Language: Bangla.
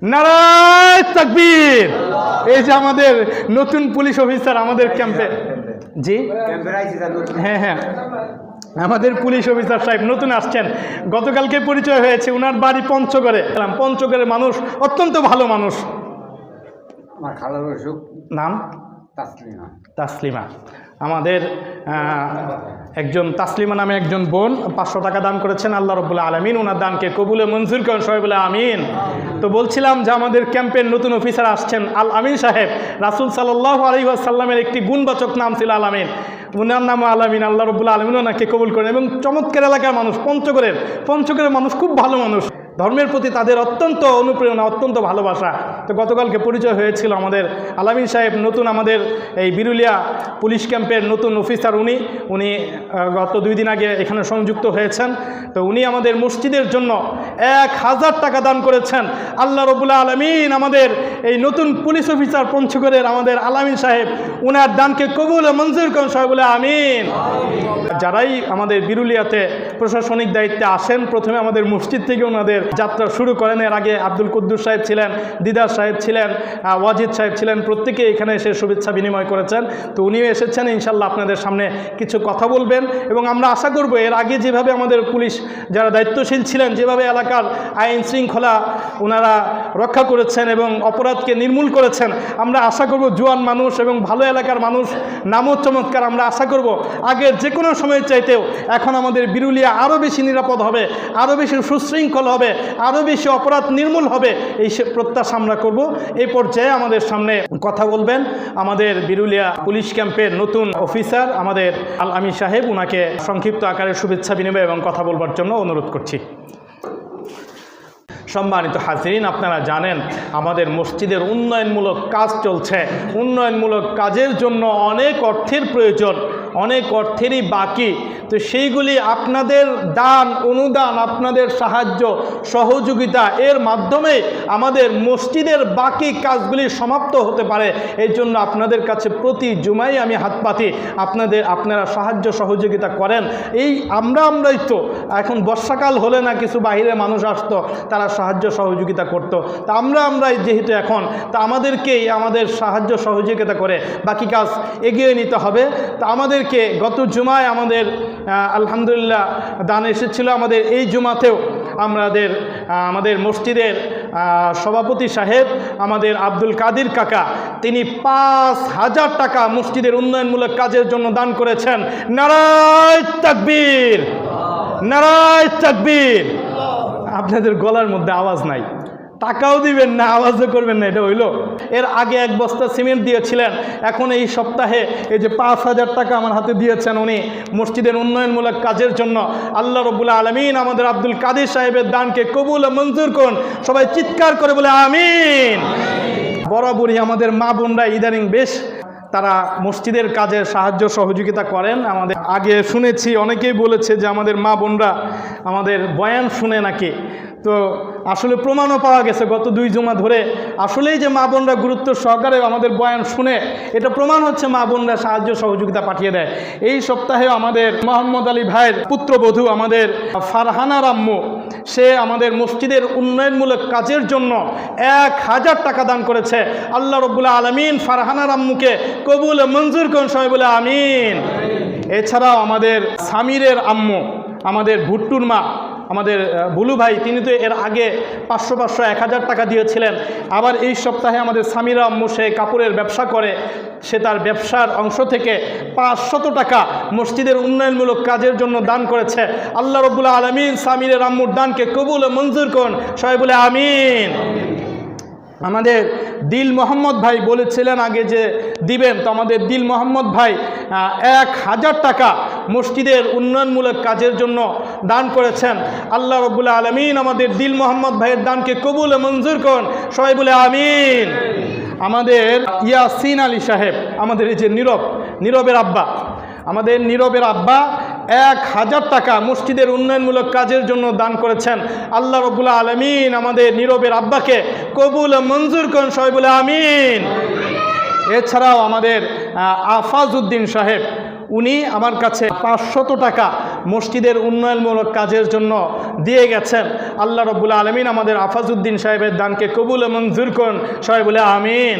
নারায়ে তাকবীর। এই যে আমাদের নতুন পুলিশ অফিসার আমাদের ক্যাম্পে, জি হ্যাঁ হ্যাঁ, আমাদের পুলিশ অফিসার সাহেব নতুন আসছেন, গতকালকে পরিচয় হয়েছে। ওনার বাড়ি পঞ্চগড়ে। পঞ্চগড়ের মানুষ অত্যন্ত ভালো মানুষ। আমার খালার নাম তাসলিমা। তাসলিমা। আমাদের একজন তাসলিমা নামে একজন বোন 500 টাকা দান করেছেন। আল্লাহ রাব্বুল আলামিন ওনার দানকে কবুলে মঞ্জুর করেন, সবাই বলে আমিন। তো বলছিলাম যে আমাদের ক্যাম্পের নতুন অফিসার আসছেন আল আমিন সাহেব। রাসূল সাল্লাল্লাহু আলাইহি ওয়াসাল্লামের একটি গুণবাচক নাম ছিল আল আমিন। ওনার নাম আল আমিন। আল্লাহ রাব্বুল আলামিন ওনাকে কবুল করেন। এবং চমৎকার এলাকার মানুষ, পঞ্চগড়ের মানুষ খুব ভালো মানুষ। ধর্মের প্রতি তাদের অত্যন্ত অনুপ্রেরণা, অত্যন্ত ভালোবাসা। তো গতকালকে পরিচয় হয়েছিল আমাদের আলামিন সাহেব নতুন আমাদের এই বিরুলিয়া পুলিশ ক্যাম্পের নতুন অফিসার। উনি গত 2 দিন আগে এখানে সংযুক্ত হয়েছেন। তো উনি আমাদের মসজিদের জন্য 1000 টাকা দান করেছেন। আল্লাহ রাব্বুল আলামিন আমাদের এই নতুন পুলিশ অফিসার পঞ্চগড়ের আমাদের আলামিন সাহেব উনার দানকে কবুল ও মঞ্জুর করেন, সবাই বলে আমিন। যারাই আমাদের বিরুলিয়াতে প্রশাসনিক দায়িত্বে আসেন, প্রথমে আমাদের মসজিদ থেকে ওনাদের যাত্রা শুরু করেন। এর আগে আব্দুল কুদ্দুস সাহেব ছিলেন, দিদার সাহেব ছিলেন, ওয়াজিদ সাহেব ছিলেন, প্রত্যেকে এখানে এসে শুভেচ্ছা বিনিময় করেছেন। তো উনিও এসেছেন, ইনশাল্লাহ আপনাদের সামনে কিছু কথা বলবেন। এবং আমরা আশা করব এর আগে যেভাবে আমাদের পুলিশ যারা দায়িত্বশীল ছিলেন, যেভাবে এলাকার আইন শৃঙ্খলা ওনারা রক্ষা করেছেন এবং অপরাধকে নির্মূল করেছেন, আমরা আশা করব জোয়ান মানুষ এবং ভালো এলাকার মানুষ, নামও চমৎকার, আমরা আশা করব আগের যে কোনো সময়ের চাইতেও এখন আমাদের বিরুলিয়া আরও বেশি নিরাপদ হবে, আরও বেশি সুশৃঙ্খল হবে, আরও বেশি অপরাধ নির্মূল হবে, এই প্রত্যাশা আমরা করব। এই পর্যায়ে আমাদের সামনে কথা বলবেন আমাদের বিরুলিয়া পুলিশ ক্যাম্পের নতুন অফিসার আমাদের আল আমিন সাহেব। ওনাকে সংক্ষিপ্ত আকারে শুভেচ্ছা বিনিময় এবং কথা বলবার জন্য অনুরোধ করছি। সম্মানিত হাজিরিন, আপনারা জানেন আমাদের মসজিদের উন্নয়নমূলক কাজ চলছে। উন্নয়নমূলক কাজের জন্য অনেক অর্থের প্রয়োজন, অনেক অর্থেরই বাকি। তো সেইগুলি আপনাদের দান, অনুদান, আপনাদের সাহায্য সহযোগিতা এর মাধ্যমে আমাদের মসজিদের বাকি কাজগুলি সমাপ্ত হতে পারে। এই জন্য আপনাদের কাছে প্রতি জুমাই আমি হাত পাতি, আপনারা সাহায্য সহযোগিতা করেন। এই আমরাই তো এখন বর্ষাকাল হলে না কিছু বাহিরে মানুষ আসতো, তারা সাহায্য সহযোগিতা করত। তা আমরাই যেহেতু এখন, তা আমাদেরকেই আমাদের সাহায্য সহযোগিতা করে বাকি কাজ এগিয়ে নিতে হবে। তা আমাদেরকে গত জুমায় আমাদের আলহামদুলিল্লাহ দান এসেছিল। আমাদের এই জুমাতেও আমাদের মসজিদের সভাপতি সাহেব আমাদের আব্দুল কাদির কাকা, তিনি 5000 টাকা মসজিদের উন্নয়নমূলক কাজের জন্য দান করেছেন। নারায়ে তাকবীর, নারায়ে তাকবীর। আপনাদের গলার মধ্যে আওয়াজ নাই, টাকাও দিবেন না, আওয়াজও করবেন না, এটা হইল। এর আগে 1 বস্তা সিমেন্ট দিয়েছিলেন, এখন এই সপ্তাহে এই যে 5000 টাকা আমার হাতে দিয়েছেন উনি মসজিদের উন্নয়নমূলক কাজের জন্য। আল্লাহ রাব্বুল আলামিন আমাদের আব্দুল কাদির সাহেবের দানকে কবুল ও মঞ্জুর করুন, সবাই চিৎকার করে বলে আমিন। বরাবরই আমাদের মা বোনরা ইদানিং বেশ তারা মসজিদের কাজে সাহায্য সহযোগিতা করেন। আমাদের আগে শুনেছি, অনেকেই বলেছে যে আমাদের মা বোনরা আমাদের বয়ান শুনে নাকি। তো আসলে প্রমাণও পাওয়া গেছে গত 2 জুমা ধরে, আসলেই যে মা বোনরা গুরুত্ব সহকারে আমাদের বয়ান শুনে, এটা প্রমাণ হচ্ছে মা বোনরা সাহায্য সহযোগিতা পাঠিয়ে দেয়। এই সপ্তাহেও আমাদের মোহাম্মদ আলী ভাইয়ের পুত্রবধূ আমাদের ফারহানার আম্মু, সে আমাদের মসজিদের উন্নয়নমূলক কাজের জন্য 1000 টাকা দান করেছে। আল্লাহ রাব্বুল আলামিন ফারহানার আম্মুকে কবুল মঞ্জুর করুন, সবাই বলে আমিন। এছাড়াও আমাদের সামিরের আম্মু, আমাদের ভুট্টুর মা, আমাদের বুলু ভাই, তিনি তো এর আগে 500 1000 টাকা দিয়েছিলেন। আবার এই সপ্তাহে আমাদের সামিরা আম্মু, সে কাপড়ের ব্যবসা করে, সে তার ব্যবসার অংশ থেকে 500 টাকা মসজিদের উন্নয়নমূলক কাজের জন্য দান করেছে। আল্লাহ রাব্বুল আলামিন সামিরের আম্মুর দানকে কবুল ও মঞ্জুর করুন, সবাই বলে আমিন। আমাদের দিল মোহাম্মদ ভাই বলেছিলেন আগে যে দিবেন, তো আমাদের দিল মোহাম্মদ ভাই 1000 টাকা মসজিদের উন্নয়নমূলক কাজের জন্য দান করেছেন। আল্লাহ রাব্বুল আলামিন আমাদের দিল মোহাম্মদ ভাইয়ের দানকে কবুল ও মঞ্জুর করুন, সবাই বলে আমিন। আমাদের ইয়াসিন আলী সাহেব, আমাদের এই যে নীরবের আব্বা, আমাদের নীরবের আব্বা 1000 টাকা মসজিদের উন্নয়নমূলক কাজের জন্য দান করেছেন। আল্লাহ রাব্বুল আলামিন আমাদের নীরবের আব্বাকে কবুল ও মঞ্জুর করুন, সবাই বলে আমিন। এছাড়াও আমাদের আফাজ উদ্দিন সাহেব, উনি আমার কাছে 500 টাকা মসজিদের উন্নয়নমূলক কাজের জন্য দিয়ে গেছেন। আল্লাহ রাব্বুল আলামিন আমাদের আফাজউদ্দিন সাহেবের দানকে কবুল ও মঞ্জুর করুন। সবাই বলে আমিন।